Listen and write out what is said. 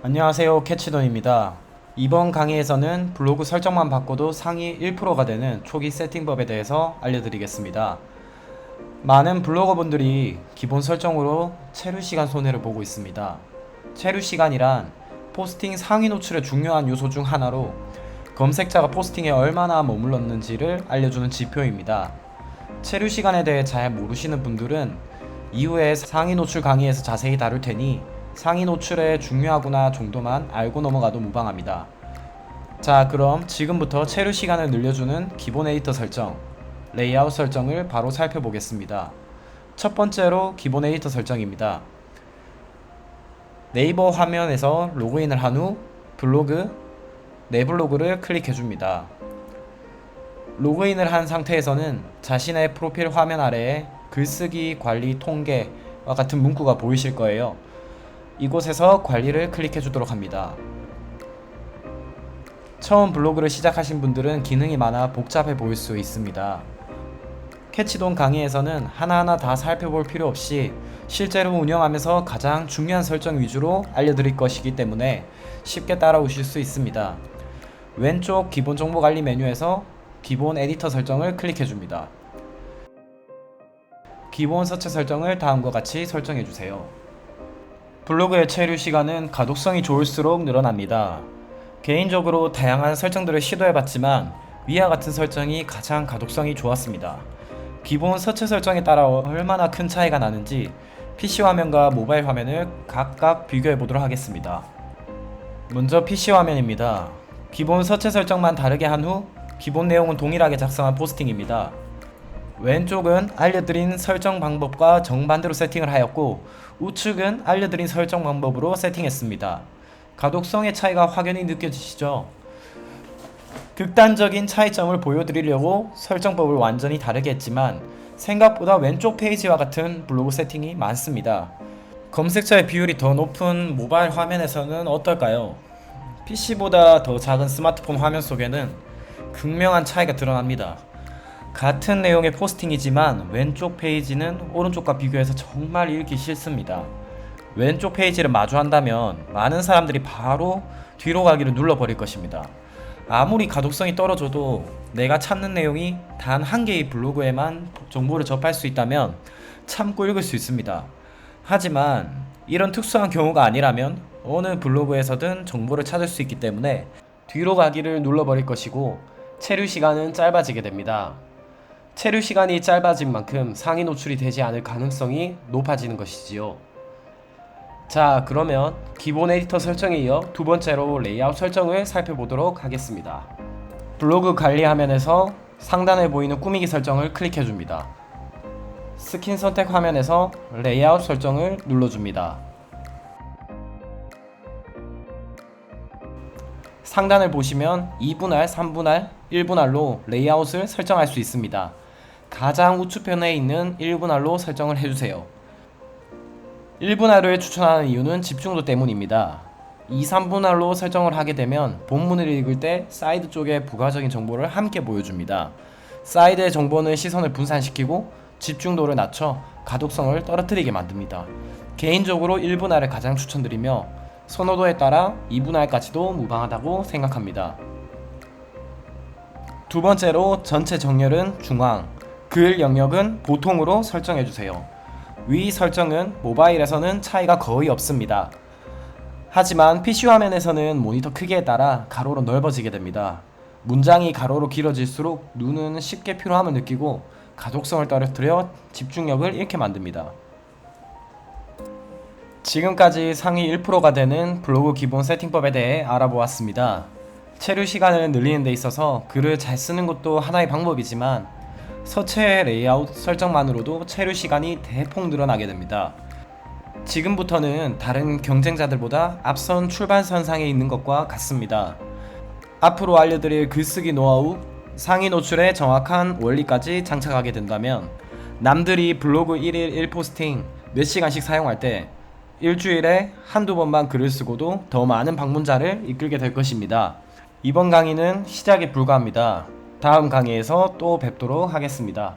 안녕하세요, 캐치돈입니다. 이번 강의에서는 블로그 설정만 바꿔도 상위 1%가 되는 초기 세팅법에 대해서 알려드리겠습니다. 많은 블로거분들이 기본 설정으로 체류 시간 손해를 보고 있습니다. 체류 시간이란 포스팅 상위 노출의 중요한 요소 중 하나로 검색자가 포스팅에 얼마나 머물렀는지를 알려주는 지표입니다. 체류 시간에 대해 잘 모르시는 분들은 이후에 상위 노출 강의에서 자세히 다룰 테니 상위 노출의 중요하구나 정도만 알고 넘어가도 무방합니다. 자, 그럼 지금부터 체류 시간을 늘려주는 기본 에디터 설정, 레이아웃 설정을 바로 살펴보겠습니다. 첫 번째로 기본 에디터 설정입니다. 네이버 화면에서 로그인을 한 후 블로그, 내 블로그를 클릭해줍니다. 로그인을 한 상태에서는 자신의 프로필 화면 아래에 글쓰기 관리 통계와 같은 문구가 보이실 거예요. 이곳에서 관리를 클릭해 주도록 합니다. 처음 블로그를 시작하신 분들은 기능이 많아 복잡해 보일 수 있습니다. 캐치돈 강의에서는 하나하나 다 살펴볼 필요 없이 실제로 운영하면서 가장 중요한 설정 위주로 알려드릴 것이기 때문에 쉽게 따라오실 수 있습니다. 왼쪽 기본 정보 관리 메뉴에서 기본 에디터 설정을 클릭해 줍니다. 기본 서체 설정을 다음과 같이 설정해 주세요. 블로그의 체류 시간은 가독성이 좋을수록 늘어납니다. 개인적으로 다양한 설정들을 시도해봤지만 위와 같은 설정이 가장 가독성이 좋았습니다. 기본 서체 설정에 따라 얼마나 큰 차이가 나는지 PC 화면과 모바일 화면을 각각 비교해보도록 하겠습니다. 먼저 PC 화면입니다. 기본 서체 설정만 다르게 한 후 기본 내용은 동일하게 작성한 포스팅입니다. 왼쪽은 알려드린 설정 방법과 정반대로 세팅을 하였고 우측은 알려드린 설정 방법으로 세팅했습니다. 가독성의 차이가 확연히 느껴지시죠? 극단적인 차이점을 보여드리려고 설정법을 완전히 다르게 했지만 생각보다 왼쪽 페이지와 같은 블로그 세팅이 많습니다. 검색자의 비율이 더 높은 모바일 화면에서는 어떨까요? PC보다 더 작은 스마트폰 화면 속에는 극명한 차이가 드러납니다. 같은 내용의 포스팅이지만 왼쪽 페이지는 오른쪽과 비교해서 정말 읽기 싫습니다. 왼쪽 페이지를 마주한다면 많은 사람들이 바로 뒤로 가기를 눌러버릴 것입니다. 아무리 가독성이 떨어져도 내가 찾는 내용이 단 한 개의 블로그에만 정보를 접할 수 있다면 참고 읽을 수 있습니다. 하지만 이런 특수한 경우가 아니라면 어느 블로그에서든 정보를 찾을 수 있기 때문에 뒤로 가기를 눌러버릴 것이고 체류 시간은 짧아지게 됩니다. 체류 시간이 짧아진 만큼 상위 노출이 되지 않을 가능성이 높아지는 것이지요. 자, 그러면 기본 에디터 설정에 이어 두 번째로 레이아웃 설정을 살펴보도록 하겠습니다. 블로그 관리 화면에서 상단에 보이는 꾸미기 설정을 클릭해 줍니다. 스킨 선택 화면에서 레이아웃 설정을 눌러줍니다. 상단을 보시면 2분할, 3분할, 1분할로 레이아웃을 설정할 수 있습니다. 가장 우측편에 있는 1분할로 설정을 해주세요. 1분할을 추천하는 이유는 집중도 때문입니다. 2, 3분할로 설정을 하게 되면 본문을 읽을 때 사이드 쪽에 부가적인 정보를 함께 보여줍니다. 사이드의 정보는 시선을 분산시키고 집중도를 낮춰 가독성을 떨어뜨리게 만듭니다. 개인적으로 1분할을 가장 추천드리며 선호도에 따라 2분할까지도 무방하다고 생각합니다. 두 번째로 전체 정렬은 중앙, 글 영역은 보통으로 설정해주세요. 위 설정은 모바일에서는 차이가 거의 없습니다. 하지만 PC 화면에서는 모니터 크기에 따라 가로로 넓어지게 됩니다. 문장이 가로로 길어질수록 눈은 쉽게 피로함을 느끼고 가독성을 떨어뜨려 집중력을 잃게 만듭니다. 지금까지 상위 1%가 되는 블로그 기본 세팅법에 대해 알아보았습니다. 체류 시간을 늘리는 데 있어서 글을 잘 쓰는 것도 하나의 방법이지만 서체 레이아웃 설정만으로도 체류 시간이 대폭 늘어나게 됩니다. 지금부터는 다른 경쟁자들보다 앞선 출발선상에 있는 것과 같습니다. 앞으로 알려드릴 글쓰기 노하우, 상위 노출의 정확한 원리까지 장착하게 된다면 남들이 블로그 1일 1포스팅 몇 시간씩 사용할 때 일주일에 한두 번만 글을 쓰고도 더 많은 방문자를 이끌게 될 것입니다. 이번 강의는 시작에 불과합니다. 다음 강의에서 또 뵙도록 하겠습니다.